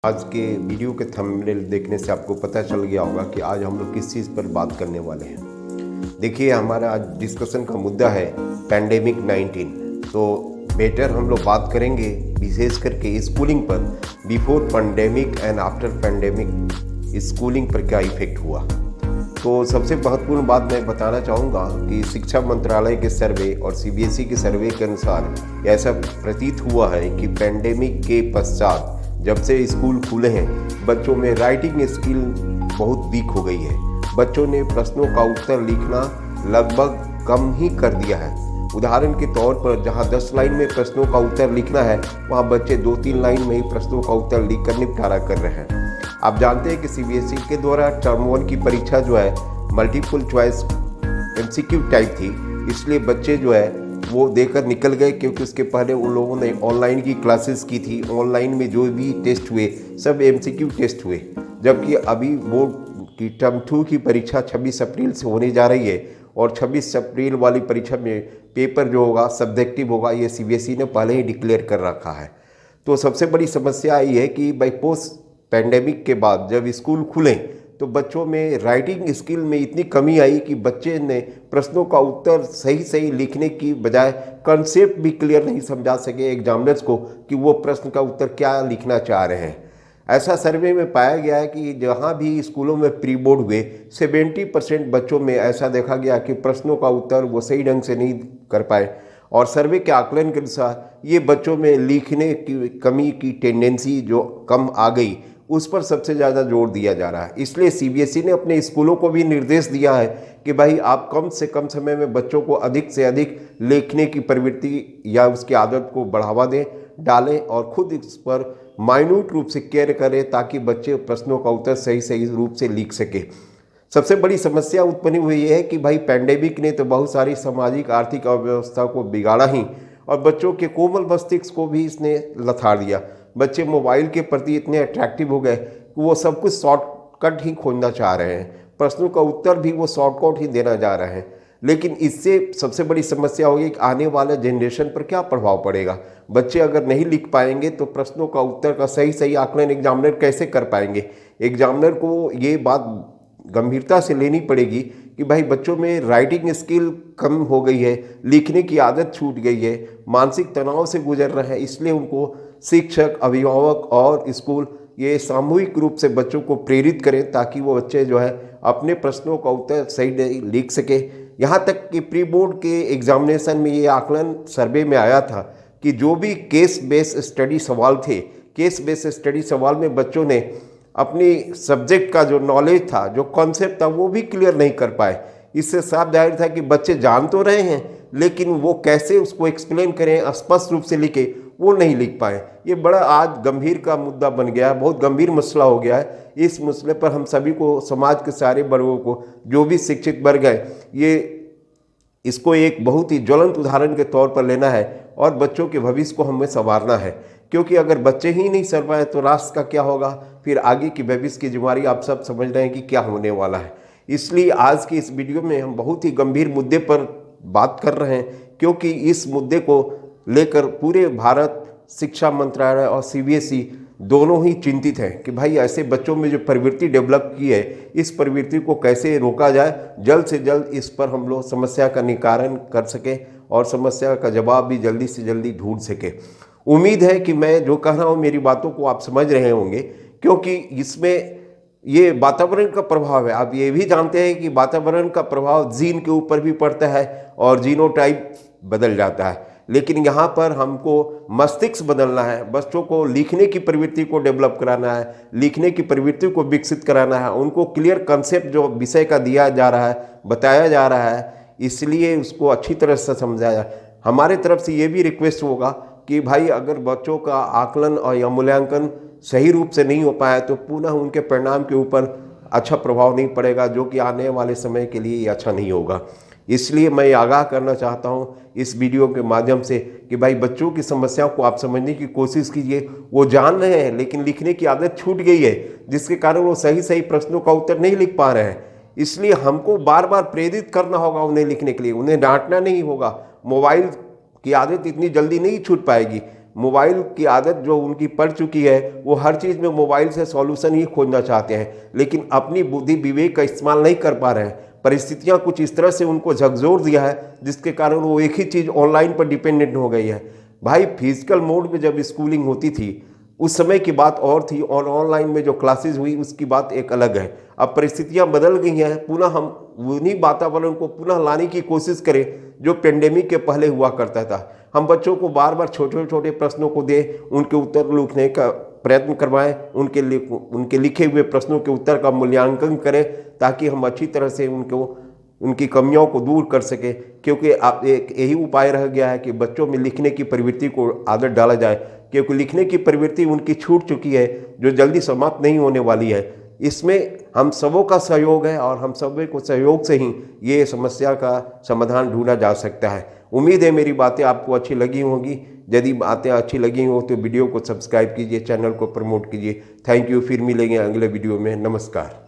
आज के वीडियो के थंबनेल देखने से आपको पता चल गया होगा कि आज हम लोग किस चीज़ पर बात करने वाले हैं। देखिए, हमारा आज डिस्कशन का मुद्दा है पैंडेमिक 19। तो बेटर हम लोग बात करेंगे विशेष करके स्कूलिंग पर, before pandemic and after pandemic schooling पर क्या इफेक्ट हुआ। तो सबसे महत्वपूर्ण बात मैं बताना चाहूँगा कि शिक्षा मंत्रालय के सर्वे और सीबीएसई के सर्वे के अनुसार ऐसा प्रतीत हुआ है कि पैंडेमिक के पश्चात जब से स्कूल खुले हैं, बच्चों में राइटिंग स्किल बहुत वीक हो गई है। बच्चों ने प्रश्नों का उत्तर लिखना लगभग कम ही कर दिया है। उदाहरण के तौर पर जहां 10 लाइन में प्रश्नों का उत्तर लिखना है, वहां बच्चे 2-3 लाइन में ही प्रश्नों का उत्तर लिखकर निपटारा कर रहे हैं। आप जानते हैं कि सीबीएसई के द्वारा टर्म 1 की परीक्षा जो है मल्टीपल चॉइस एमसीक्यू टाइप थी, इसलिए बच्चे जो है वो देकर निकल गए, क्योंकि उसके पहले उन लोगों ने ऑनलाइन की क्लासेस की थी। ऑनलाइन में जो भी टेस्ट हुए सब एमसीक्यू टेस्ट हुए, जबकि अभी बोर्ड की टर्म 2 की परीक्षा 26 अप्रैल से होने जा रही है और 26 अप्रैल वाली परीक्षा में पेपर जो होगा सब्जेक्टिव होगा, ये सीबीएसई ने पहले ही डिक्लेयर कर रखा है। तो सबसे बड़ी समस्या ये है कि भाई पोस्ट पैंडेमिक के बाद जब स्कूल खुले तो बच्चों में राइटिंग स्किल में इतनी कमी आई कि बच्चे ने प्रश्नों का उत्तर सही लिखने की बजाय कंसेप्ट भी क्लियर नहीं समझा सके एग्जामिनर्स को कि वो प्रश्न का उत्तर क्या लिखना चाह रहे हैं। ऐसा सर्वे में पाया गया है कि जहां भी स्कूलों में प्री बोर्ड हुए 70% बच्चों में ऐसा देखा गया कि प्रश्नों का उत्तर वो सही ढंग से नहीं कर पाए। और सर्वे के आकलन के अनुसार ये बच्चों में लिखने की कमी की टेंडेंसी जो कम आ गई, उस पर सबसे ज़्यादा जोर दिया जा रहा है। इसलिए सीबीएसई ने अपने स्कूलों को भी निर्देश दिया है कि भाई आप कम से कम समय में बच्चों को अधिक से अधिक लिखने की प्रवृत्ति या उसकी आदत को बढ़ावा दें, डालें और खुद इस पर माइन्यूट रूप से केयर करें ताकि बच्चे प्रश्नों का उत्तर सही रूप से लिख सके। सबसे बड़ी समस्या उत्पन्न हुई है कि भाई पैंडेमिक ने तो बहुत सारी सामाजिक आर्थिक अव्यवस्था को बिगाड़ा ही, और बच्चों के कोमल मस्तिष्क को भी इसने लथाड़ दिया। बच्चे मोबाइल के प्रति इतने अट्रैक्टिव हो गए कि वो सब कुछ शॉर्टकट ही खोजना चाह रहे हैं, प्रश्नों का उत्तर भी वो शॉर्टकट ही देना जा रहे हैं। लेकिन इससे सबसे बड़ी समस्या होगी कि आने वाले जनरेशन पर क्या प्रभाव पड़ेगा। बच्चे अगर नहीं लिख पाएंगे तो प्रश्नों का उत्तर का सही आकलन एग्जामिनर कैसे कर पाएंगे। एग्जामिनर को ये बात गंभीरता से लेनी पड़ेगी कि भाई बच्चों में राइटिंग स्किल कम हो गई है, लिखने की आदत छूट गई है, मानसिक तनाव से गुजर रहे हैं। इसलिए उनको शिक्षक, अभिभावक और स्कूल ये सामूहिक रूप से बच्चों को प्रेरित करें ताकि वो बच्चे जो है अपने प्रश्नों का उत्तर सही लिख सके। यहाँ तक कि प्री बोर्ड के एग्जामिनेशन में ये आकलन सर्वे में आया था कि जो भी केस बेस्ड स्टडी सवाल थे, केस बेस्ड स्टडी सवाल में बच्चों ने अपनी सब्जेक्ट का जो नॉलेज था, जो कॉन्सेप्ट था, वो भी क्लियर नहीं कर पाए। इससे साफ जाहिर था कि बच्चे जान तो रहे हैं, लेकिन वो कैसे उसको एक्सप्लेन करें, स्पष्ट रूप से लिखे, वो नहीं लिख पाए। ये बड़ा आज गंभीर का मुद्दा बन गया है, बहुत गंभीर मसला हो गया है। इस मसले पर हम सभी को, समाज के सारे वर्गों को, जो भी शिक्षित वर्ग है, ये इसको एक बहुत ही ज्वलंत उदाहरण के तौर पर लेना है और बच्चों के भविष्य को हमें संवारना है। क्योंकि अगर बच्चे ही नहीं सर पाए तो राष्ट्र का क्या होगा, फिर आगे की भविष्य की जिम्मेदारी आप सब समझ रहे हैं कि क्या होने वाला है। इसलिए आज की इस वीडियो में हम बहुत ही गंभीर मुद्दे पर बात कर रहे हैं, क्योंकि इस मुद्दे को लेकर पूरे भारत शिक्षा मंत्रालय और सीबीएसई दोनों ही चिंतित हैं कि भाई ऐसे बच्चों में जो प्रवृत्ति डेवलप की है, इस प्रवृत्ति को कैसे रोका जाए। जल्द से जल्द इस पर हम लोग समस्या का निवारण कर सकें और समस्या का जवाब भी जल्दी से जल्दी ढूंढ सके। उम्मीद है कि मैं जो कह रहा हूँ मेरी बातों को आप समझ रहे होंगे, क्योंकि इसमें ये वातावरण का प्रभाव है। आप ये भी जानते हैं कि वातावरण का प्रभाव जीन के ऊपर भी पड़ता है और जीनोटाइप बदल जाता है। लेकिन यहाँ पर हमको मस्तिष्क बदलना है, बच्चों को लिखने की प्रवृत्ति को डेवलप कराना है, लिखने की प्रवृत्ति को विकसित कराना है, उनको क्लियर कंसेप्ट जो विषय का दिया जा रहा है, बताया जा रहा है, इसलिए उसको अच्छी तरह से समझाया। हमारे तरफ से ये भी रिक्वेस्ट होगा कि भाई अगर बच्चों का आकलन और या मूल्यांकन सही रूप से नहीं हो पाया तो पुनः उनके परिणाम के ऊपर अच्छा प्रभाव नहीं पड़ेगा, जो कि आने वाले समय के लिए ये अच्छा नहीं होगा। इसलिए मैं आगाह करना चाहता हूँ इस वीडियो के माध्यम से कि भाई बच्चों की समस्याओं को आप समझने की कोशिश कीजिए। वो जान रहे हैं लेकिन लिखने की आदत छूट गई है, जिसके कारण वो सही प्रश्नों का उत्तर नहीं लिख पा रहे हैं। इसलिए हमको बार बार प्रेरित करना होगा उन्हें लिखने के लिए, उन्हें डांटना नहीं होगा। मोबाइल की आदत इतनी जल्दी नहीं छूट पाएगी। मोबाइल की आदत जो उनकी पड़ चुकी है, वो हर चीज़ में मोबाइल से सॉल्यूशन ही खोजना चाहते हैं, लेकिन अपनी बुद्धि विवेक का इस्तेमाल नहीं कर पा रहे हैं। परिस्थितियाँ कुछ इस तरह से उनको झकझोर दिया है जिसके कारण वो एक ही चीज़ ऑनलाइन पर डिपेंडेंट हो गई है। भाई फिजिकल मोड में जब स्कूलिंग होती थी उस समय की बात और थी, और ऑनलाइन में जो क्लासेस हुई उसकी बात एक अलग है। अब परिस्थितियां बदल गई हैं, पुनः हम उन्हीं वातावरण को पुनः लाने की कोशिश करें जो पेंडेमिक के पहले हुआ करता था। हम बच्चों को बार बार छोटे छोटे प्रश्नों को दें, उनके उत्तर लिखने का प्रयत्न करवाएं, उनके लिखे हुए प्रश्नों के उत्तर का मूल्यांकन करें, ताकि हम अच्छी तरह से उनकी कमियों को दूर कर सके। क्योंकि आप एक यही उपाय रह गया है कि बच्चों में लिखने की प्रवृत्ति को आदत डाला जाए, क्योंकि लिखने की प्रवृत्ति उनकी छूट चुकी है जो जल्दी समाप्त नहीं होने वाली है। इसमें हम सबों का सहयोग है और हम सभी को सहयोग से ही ये समस्या का समाधान ढूंढा जा सकता है। उम्मीद है मेरी बातें आपको अच्छी लगी होंगी। यदि बातें अच्छी लगी हो तो वीडियो को सब्सक्राइब कीजिए, चैनल को प्रमोट कीजिए। Thank you. फिर मिलेंगे अगले वीडियो में। नमस्कार।